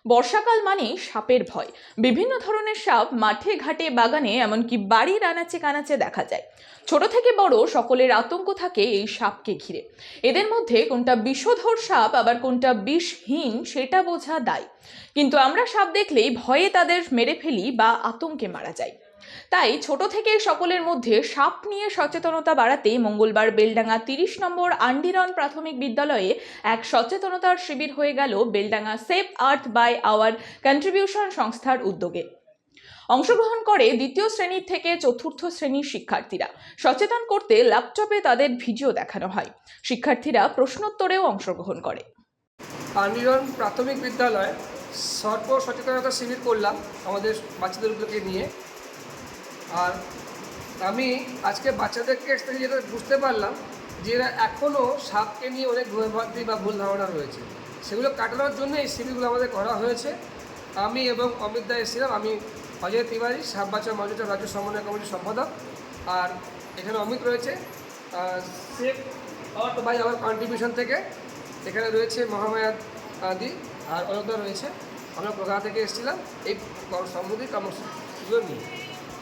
বর্ষাকাল মানেই সাপের ভয়। বিভিন্ন ধরনের সাপ মাঠে ঘাটে বাগানে এমনকি বাড়ির আনাচে কানাচে দেখা যায়। ছোট থেকে বড় সকলের আতঙ্ক থাকে এই সাপকে ঘিরে। এদের মধ্যে কোনটা বিষধর সাপ আবার কোনটা বিষহীন সেটা বোঝা দায়। কিন্তু আমরা সাপ দেখলেই ভয়ে তাদের মেরে ফেলি বা আতঙ্কে মারা যাই। তাই ছোট থেকে সকলের মধ্যে সাপ নিয়ে সচেতনতা বাড়াতে মঙ্গলবার বেলডাঙ্গা 30 নম্বর আন্ডিরন প্রাথমিক বিদ্যালয়ে এক সচেতনতার শিবির হয়ে গেল Beldanga save earth by our contribution সংস্থার উদ্যোগে। অংশগ্রহণ করে দ্বিতীয় শ্রেণী থেকে চতুর্থ শ্রেণীর শিক্ষার্থীরা। সচেতন করতে ল্যাপটপে তাদের ভিডিও দেখানো হয়। শিক্ষার্থীরা প্রশ্নোত্তরেও অংশগ্রহণ করে। আন্ডিরন প্রাথমিক বিদ্যালয়ে সর্ব সচেতনতা শিবির করলাম আমাদের বাচ্চাদেরগুলোকে নিয়ে। আর আমি আজকে বাচ্চাদেরকে থেকে যেটা বুঝতে পারলাম যে এরা এখনও সাপকে নিয়ে অনেক ভয়ভ্রান্তি বা ভুল ধারণা রয়েছে, সেগুলো কাটানোর জন্য এই শিবিরগুলো আমাদের করা হয়েছে। আমি এবং অমিত দা এসেছিলাম। আমি অজয় তিওয়ারি, সাপ বাঁচাও মজুটা রাজ্য সমন্বয় কমিটির সম্পাদক। আর এখানে অমিত রয়েছে save earth by our contribution থেকে। এখানে রয়েছে মহামায়া দি আর অযোধ্যা রয়েছে। আমরা কলকাতা থেকে এসেছিলাম এই সম্মতি কর্মসূচিগুলো নিয়ে।